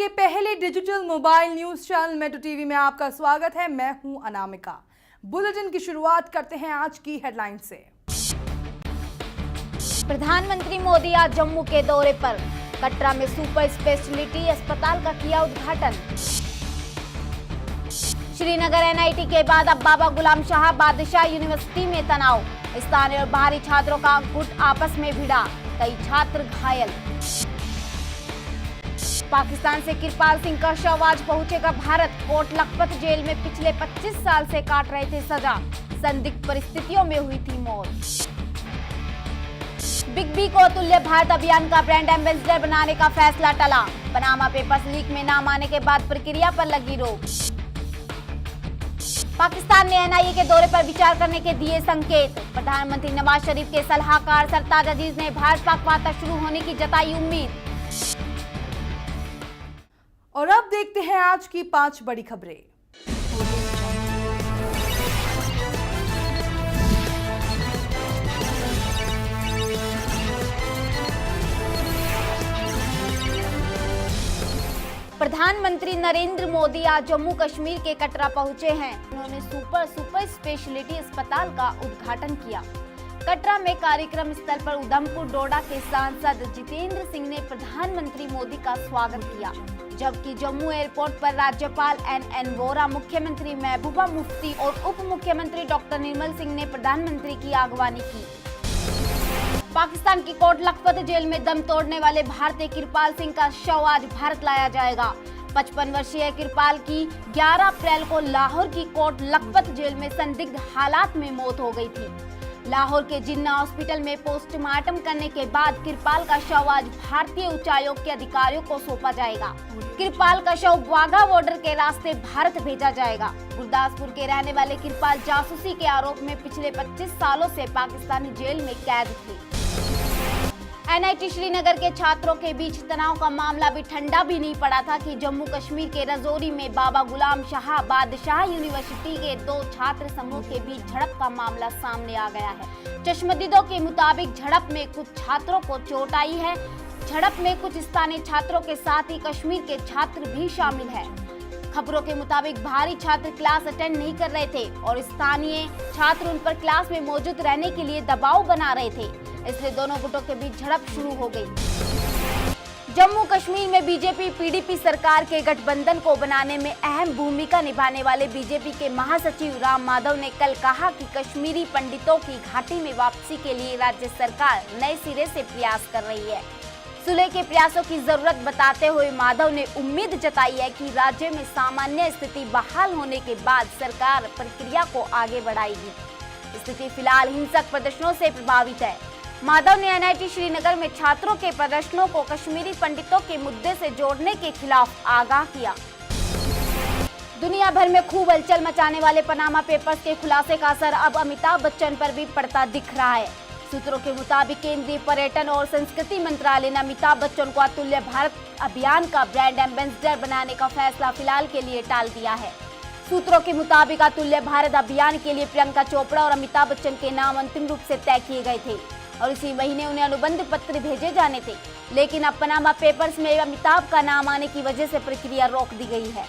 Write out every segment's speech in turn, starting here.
के पहले digital mobile news channel metro TV में आपका स्वागत है। मैं हूं अनामिका। बुलेटिन की शुरुआत करते हैं आज की हेडलाइन से। प्रधानमंत्री मोदी आज जम्मू के दौरे पर, कटरा में सुपर स्पेशलिटी अस्पताल का किया उद्घाटन। श्रीनगर एनआईटी के बाद अब बाबा गुलाम शाह बादशाह यूनिवर्सिटी में तनाव, स्थानीय और बाहरी छात्रों का गुट आपस में भिड़ा, कई छात्र घायल। पाकिस्तान से कृपाल सिंह का शव आज पहुंचेगा भारत। कोट लखपत जेल में पिछले 25 साल से काट रहे थे सजा, संदिग्ध परिस्थितियों में हुई थी मौत। बिग बी को अतुल्य भारत अभियान का ब्रांड एम्बेसडर बनाने का फैसला टला, पनामा पेपर्स लीक में नाम आने के बाद प्रक्रिया पर लगी रोक। पाकिस्तान ने एनआईए के दौरे पर विचार करने के दिए संकेत, प्रधानमंत्री नवाज शरीफ के सलाहकार सरताज अजीज ने भारत पाक वार्ता शुरू होने की जताई उम्मीद। और अब देखते हैं आज की 5 बड़ी खबरें। प्रधानमंत्री नरेंद्र मोदी आज जम्मू कश्मीर के कटरा पहुंचे हैं। उन्होंने सुपर स्पेशलिटी अस्पताल का उद्घाटन किया। कटरा में कार्यक्रम स्थल पर उधमपुर डोडा के सांसद जितेंद्र सिंह ने प्रधानमंत्री मोदी का स्वागत किया, जबकि जम्मू एयरपोर्ट पर राज्यपाल एन वोरा, मुख्यमंत्री महबूबा मुफ्ती और उप मुख्यमंत्री डॉक्टर निर्मल सिंह ने प्रधानमंत्री की अगवानी की। पाकिस्तान की कोट लखपत जेल में दम तोड़ने वाले भारतीय कृपाल सिंह का शव आज भारत लाया जाएगा। 55 वर्षीय कृपाल की 11 अप्रैल को लाहौर की कोट लखपत जेल में संदिग्ध हालात में मौत हो गई थी। लाहौर के जिन्ना हॉस्पिटल में पोस्टमार्टम करने के बाद कृपाल का शव आज भारतीय उच्चायोग के अधिकारियों को सौंपा जाएगा। कृपाल का शव वाघा बॉर्डर के रास्ते भारत भेजा जाएगा। गुरदासपुर के रहने वाले कृपाल जासूसी के आरोप में पिछले 25 सालों से पाकिस्तानी जेल में कैद थे। एनआईटी श्रीनगर के छात्रों के बीच तनाव का मामला भी ठंडा भी नहीं पड़ा था कि जम्मू कश्मीर के रजौरी में बाबा गुलाम शाह बादशाह यूनिवर्सिटी के 2 छात्र समूह के बीच झड़प का मामला सामने आ गया है। चश्मदीदों के मुताबिक झड़प में कुछ छात्रों को चोट आई है। झड़प में कुछ स्थानीय छात्रों के साथ ही कश्मीर के छात्र भी शामिल है। खबरों के मुताबिक बाहरी छात्र क्लास अटेंड नहीं कर रहे थे और स्थानीय छात्र उन पर क्लास में मौजूद रहने के लिए दबाव बना रहे थे, इसलिए दोनों गुटों के बीच झड़प शुरू हो गई। जम्मू कश्मीर में बीजेपी पीडीपी सरकार के गठबंधन को बनाने में अहम भूमिका निभाने वाले बीजेपी के महासचिव राम माधव ने कल कहा कि कश्मीरी पंडितों की घाटी में वापसी के लिए राज्य सरकार नए सिरे से प्रयास कर रही है। सुलह के प्रयासों की जरूरत बताते हुए माधव ने उम्मीद जताई है कि राज्य में सामान्य स्थिति बहाल होने के बाद सरकार प्रक्रिया को आगे बढ़ाएगी। स्थिति फिलहाल हिंसक प्रदर्शनों से प्रभावित है। माधव ने एनआईटी श्रीनगर में छात्रों के प्रदर्शनों को कश्मीरी पंडितों के मुद्दे से जोड़ने के खिलाफ आगाह किया। दुनिया भर में खूब हलचल मचाने वाले पनामा पेपर्स के खुलासे का असर अब अमिताभ बच्चन पर भी पड़ता दिख रहा है। सूत्रों के मुताबिक केंद्रीय पर्यटन और संस्कृति मंत्रालय ने अमिताभ बच्चन को अतुल्य भारत अभियान का ब्रांड एम्बेसडर बनाने का फैसला फिलहाल के लिए टाल दिया है। सूत्रों के मुताबिक अतुल्य भारत अभियान के लिए प्रियंका चोपड़ा और अमिताभ बच्चन के नाम अंतिम रूप से तय किए गए थे और इसी महीने उन्हें अनुबंध पत्र भेजे जाने थे, लेकिन अब पनामा पेपर्स में अमिताभ का नाम आने की वजह से प्रक्रिया रोक दी गई है।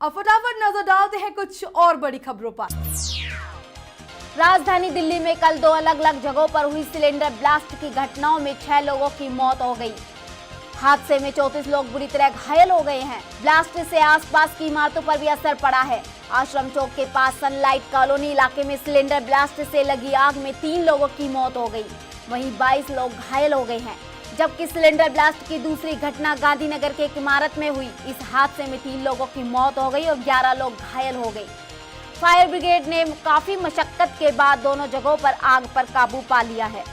अब फटाफट नजर डालते हैं कुछ और बड़ी खबरों पर। राजधानी दिल्ली में कल 2 अलग-अलग जगहों पर हुई सिलेंडर ब्लास्ट की घटनाओं में 6 लोगों की मौत हो गई। हादसे में 34 लोग बुरी तरह घायल हो गए हैं। ब्लास्ट से आसपास की इमारतों पर भी असर पड़ा है। आश्रम चौक के पास सनलाइट कॉलोनी इलाके में सिलेंडर ब्लास्ट से लगी आग में 3 लोगों की मौत हो गई, वहीं 22 लोग घायल हो गए हैं, जबकि सिलेंडर ब्लास्ट की दूसरी घटना गांधीनगर के एक इमारत में हुई। इस हादसे में 3 लोगों की मौत हो गई और 11 लोग घायल हो गए। फायर ब्रिगेड ने काफी मशक्कत के बाद दोनों जगहों पर आग पर काबू पा लिया है।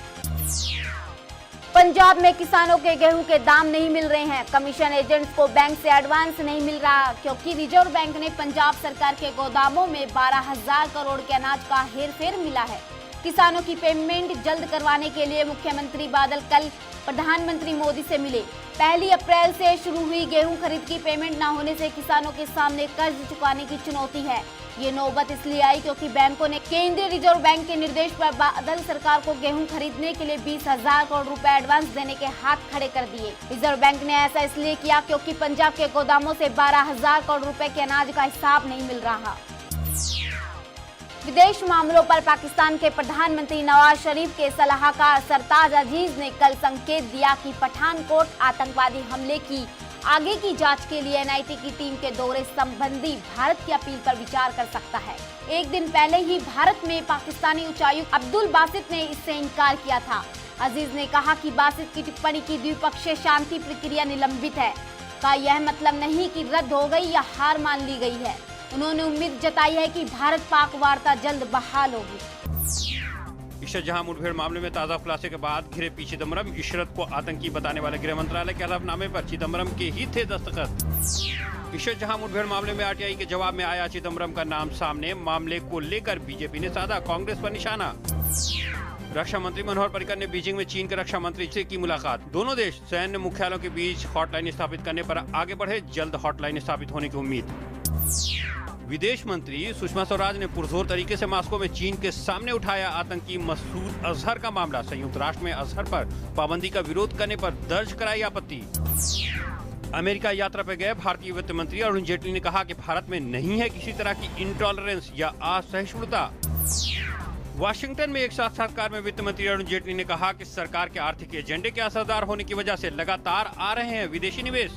पंजाब में किसानों के गेहूं के दाम नहीं मिल रहे हैं। कमीशन एजेंट्स को बैंक से एडवांस नहीं मिल रहा क्योंकि रिजर्व बैंक ने पंजाब सरकार के गोदामों में 12,000 करोड़ के अनाज का हेरफेर मिला है। किसानों की पेमेंट जल्द करवाने के लिए मुख्यमंत्री बादल कल प्रधानमंत्री मोदी से मिले। 1 अप्रैल से शुरू हुई गेहूं खरीद की पेमेंट न होने से किसानों के सामने कर्ज चुकाने की चुनौती है। ये नौबत इसलिए आई क्योंकि बैंकों ने केंद्रीय रिजर्व बैंक के निर्देश पर बादल सरकार को गेहूं खरीदने के लिए 20,000 करोड़ रुपए एडवांस देने के हाथ खड़े कर दिए। रिजर्व बैंक ने ऐसा इसलिए किया क्योंकि पंजाब के गोदामों से 12,000 करोड़ रुपए के अनाज का हिसाब नहीं मिल रहा। विदेश मामलों पर पाकिस्तान के प्रधानमंत्री नवाज शरीफ के सलाहकार सरताज अजीज ने कल संकेत दिया कि पठानकोट आतंकवादी हमले की आगे की जांच के लिए एनआईटी की टीम के दौरे संबंधी भारत की अपील पर विचार कर सकता है। एक दिन पहले ही भारत में पाकिस्तानी उच्चायुक्त अब्दुल बासित ने इससे इनकार किया था। अजीज ने कहा कि बासित की टिप्पणी की द्विपक्षीय शांति प्रक्रिया निलंबित है का यह मतलब नहीं कि रद्द हो गई या हार मान ली गई है। उन्होंने उम्मीद जताई है कि भारत पाक वार्ता जल्द बहाल होगी। इशरत जहां मुठभेड़ मामले में ताजा खुलासे के बाद घिरे पी चिदम्बरम। इशरत को आतंकी बताने वाले गृह मंत्रालय के हलफनामे पर चिदम्बरम के ही थे दस्तखत। इशरत जहां मुठभेड़ मामले में आरटीआई के जवाब में आया चिदम्बरम का नाम सामने। मामले को लेकर बीजेपी ने साधा कांग्रेस पर निशाना। रक्षा मंत्री मनोहर पर्रिकर ने बीजिंग में चीन के रक्षा मंत्री से की मुलाकात। दोनों देश सैन्य मुख्यालयों के बीच हॉटलाइन स्थापित करने पर आगे बढ़े। जल्द हॉटलाइन स्थापित होने की उम्मीद। विदेश मंत्री सुषमा स्वराज ने पुरजोर तरीके से मॉस्को में चीन के सामने उठाया आतंकी मसूद अजहर का मामला। संयुक्त राष्ट्र में अजहर पर पाबंदी का विरोध करने पर दर्ज कराई आपत्ति। अमेरिका यात्रा पर गए भारतीय वित्त मंत्री अरुण जेटली ने कहा कि भारत में नहीं है किसी तरह की इंटॉलरेंस या असहिष्णुता। वाशिंगटन में एक साक्षात्कार में वित्त मंत्री अरुण जेटली ने कहा कि सरकार के आर्थिक एजेंडे के असरदार होने की वजह से लगातार आ रहे हैं विदेशी निवेश।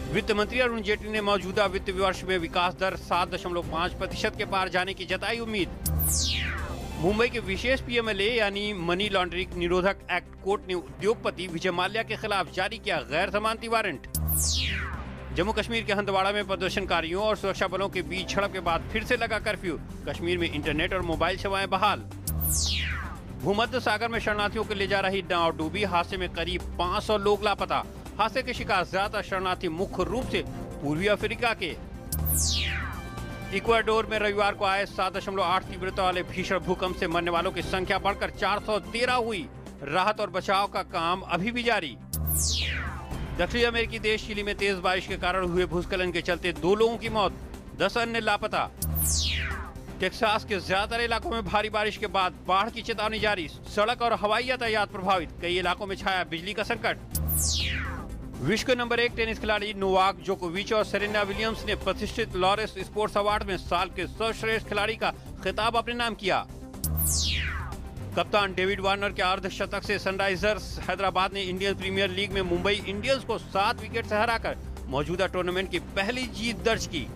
वित्त मंत्री अरुण जेटली ने मौजूदा वित्त वर्ष में विकास दर 7.5% के पार जाने की जताई उम्मीद। मुंबई के विशेष पीएमएलए यानी मनी लॉन्ड्रिंग निरोधक एक्ट कोर्ट ने उद्योगपति विजय माल्या के खिलाफ जारी किया गैर जमानती वारंट। जम्मू कश्मीर के हंदवाड़ा में प्रदर्शनकारियों और सुरक्षा बलों के बीच झड़प के बाद फिर से लगा कर्फ्यू। कश्मीर में इंटरनेट और मोबाइल सेवाएं बहाल। भूमध्य सागर में शरणार्थियों को ले जा रही नाव डूबी। हादसे में करीब 500 लोग लापता। हादसे के शिकार ज्यादा शरणार्थी मुख्य रूप से पूर्वी अफ्रीका के। इक्वाडोर में रविवार को आए 7.8 तीव्रता वाले भीषण भूकंप से मरने वालों की संख्या बढ़कर 413 हुई। राहत और बचाव का काम अभी भी जारी। दक्षिण अमेरिकी देश चिली में तेज बारिश के कारण हुए भूस्खलन के चलते 2 लोगों की मौत, 10 अन्य लापता। टेक्सास के ज्यादातर इलाकों में भारी बारिश के बाद बाढ़ की चेतावनी जारी। सड़क और हवाई यातायात प्रभावित। कई इलाकों में छाया बिजली का संकट। विश्व के नंबर 1 टेनिस खिलाड़ी नोवाक जोकोविच और सेरेना विलियम्स ने प्रतिष्ठित लॉरेस स्पोर्ट्स अवार्ड में साल के सर्वश्रेष्ठ खिलाड़ी का खिताब अपने नाम किया। कप्तान डेविड वार्नर के अर्धशतक से सनराइजर्स हैदराबाद ने इंडियन प्रीमियर लीग में मुंबई इंडियंस को 7 विकेट से हराकर मौजूदा टूर्नामेंट की पहली जीत दर्ज की।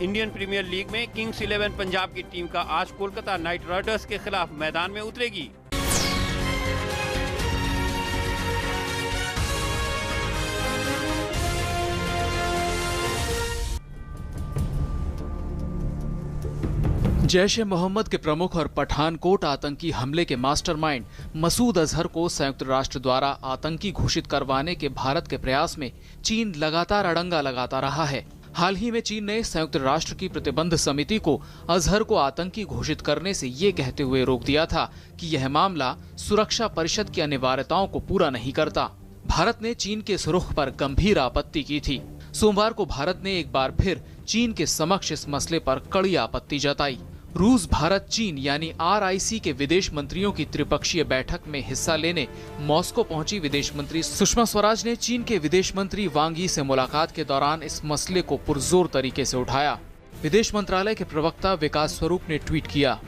इंडियन प्रीमियर लीग में किंग्स 11 पंजाब की टीम का आज कोलकाता नाइट राइडर्स के खिलाफ मैदान में उतरेगी। जैश ए मोहम्मद के प्रमुख और पठानकोट आतंकी हमले के मास्टरमाइंड मसूद अजहर को संयुक्त राष्ट्र द्वारा आतंकी घोषित करवाने के भारत के प्रयास में चीन लगातार अड़ंगा लगाता रहा है। हाल ही में चीन ने संयुक्त राष्ट्र की प्रतिबंध समिति को अजहर को आतंकी घोषित करने से ये कहते हुए रोक दिया था कि यह मामला सुरक्षा परिषद की अनिवार्यताओं को पूरा नहीं करता। भारत ने चीन के इस रुख पर गंभीर आपत्ति की थी। सोमवार को भारत ने एक बार फिर चीन के समक्ष इस मसले पर कड़ी आपत्ति जताई। रूस, भारत, चीन यानी RIC के विदेश मंत्रियों की त्रिपक्षीय बैठक में हिस्सा लेने मॉस्को पहुंची विदेश मंत्री सुषमा स्वराज ने चीन के विदेश मंत्री वांग यी से मुलाकात के दौरान इस मसले को पुरजोर तरीके से उठाया। विदेश मंत्रालय के प्रवक्ता विकास स्वरूप ने ट्वीट किया,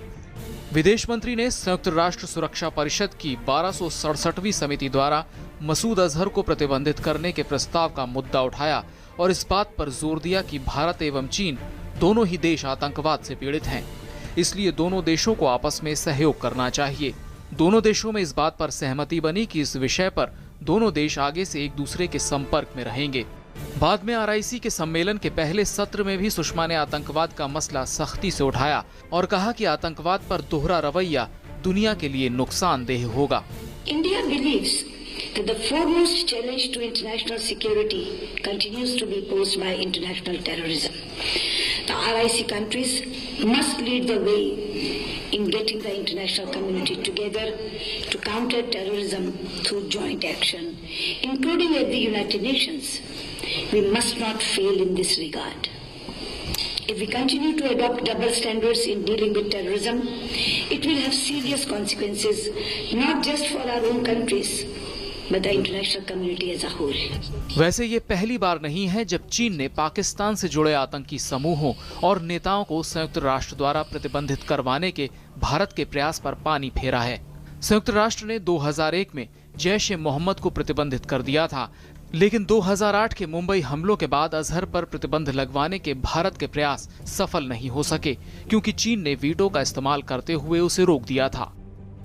विदेश मंत्री ने संयुक्त राष्ट्र सुरक्षा परिषद की 1267वीं समिति द्वारा मसूद अजहर को प्रतिबंधित करने के प्रस्ताव का मुद्दा उठाया और इस बात पर जोर दिया कि भारत एवं चीन दोनों ही देश आतंकवाद से पीड़ित हैं, इसलिए दोनों देशों को आपस में सहयोग करना चाहिए। दोनों देशों में इस बात पर सहमति बनी कि इस विषय पर दोनों देश आगे से एक दूसरे के संपर्क में रहेंगे। बाद में RIC के सम्मेलन के पहले सत्र में भी सुषमा ने आतंकवाद का मसला सख्ती से उठाया और कहा कि आतंकवाद पर दोहरा रवैया दुनिया के लिए नुकसानदेह होगा। India believes that the foremost challenge to international security continues to be posed by international terrorism. The RIC countries must lead the way in getting the international community together to counter terrorism through joint action, including at the United Nations. We must not fail in this regard. If we continue to adopt double standards in dealing with terrorism, it will have serious consequences, not just for our own countries, but the international community as a whole. वैसे ये पहली बार नहीं है जब चीन ने पाकिस्तान से जुड़े आतंकी समूहों और नेताओं को संयुक्त राष्ट्र द्वारा प्रतिबंधित करवाने के भारत के प्रयास पर पानी फेरा है। संयुक्त राष्ट्र ने 2001 में जैश-ए-मोहम्मद को प्रतिबंधित कर दिया था, लेकिन 2008 के मुंबई हमलों के बाद अजहर पर प्रतिबंध लगवाने के भारत के प्रयास सफल नहीं हो सके, क्योंकि चीन ने वीटो का इस्तेमाल करते हुए उसे रोक दिया था।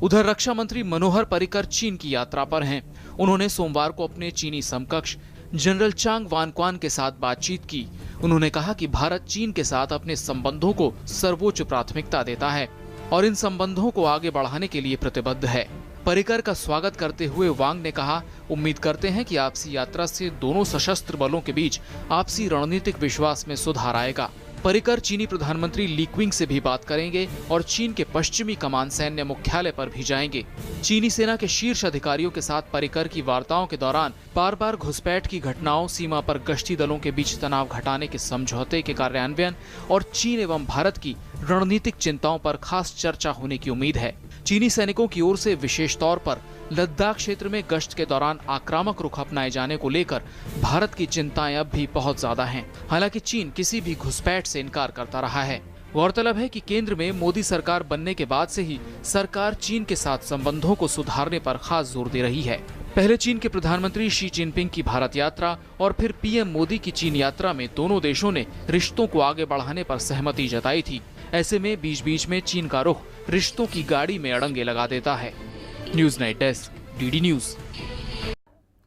उधर रक्षा मंत्री मनोहर पर्रिकर चीन की यात्रा पर हैं। उन्होंने सोमवार को अपने चीनी समकक्ष जनरल चांग वानक्वान के साथ बातचीत की। उन्होंने कहा कि भारत चीन के साथ अपने संबंधों को सर्वोच्च प्राथमिकता देता है और इन संबंधों को आगे बढ़ाने के लिए प्रतिबद्ध है। पर्रिकर का स्वागत करते हुए वांग ने कहा, उम्मीद करते हैं कि आपसी यात्रा से दोनों सशस्त्र बलों के बीच आपसी रणनीतिक विश्वास में सुधार आएगा। पर्रिकर चीनी प्रधानमंत्री ली क्विंग से भी बात करेंगे और चीन के पश्चिमी कमान सैन्य मुख्यालय पर भी जाएंगे। चीनी सेना के शीर्ष अधिकारियों के साथ पर्रिकर की वार्ताओं के दौरान बार-बार घुसपैठ की घटनाओं, सीमा पर गश्ती दलों के बीच तनाव घटाने के समझौते के कार्यान्वयन और चीन एवं भारत की रणनीतिक चिंताओं पर खास चर्चा होने की उम्मीद है। चीनी सैनिकों की ओर से विशेष तौर पर लद्दाख क्षेत्र में गश्त के दौरान आक्रामक रुख अपनाए जाने को लेकर भारत की चिंताएं अब भी बहुत ज्यादा हैं। हालांकि चीन किसी भी घुसपैठ से इनकार करता रहा है। गौरतलब है कि केंद्र में मोदी सरकार बनने के बाद से ही सरकार चीन के साथ संबंधों को सुधारने पर खास जोर दे रही है। पहले चीन के प्रधानमंत्री शी जिनपिंग की भारत यात्रा और फिर पीएम मोदी की चीन यात्रा में दोनों देशों ने रिश्तों को आगे बढ़ाने पर सहमति जताई थी। ऐसे में बीच बीच में चीन का रुख रिश्तों की गाड़ी में अड़ंगे लगा देता है। News night desk, DD news.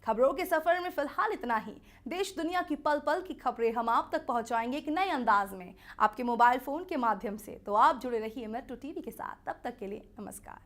खबरों के सफर में फिलहाल इतना ही। देश दुनिया की पल पल की खबरें हम आप तक पहुंचाएंगे एक नए अंदाज में आपके मोबाइल फोन के माध्यम से। तो आप जुड़े रहिए मेट्रो टीवी के साथ। तब तक के लिए नमस्कार।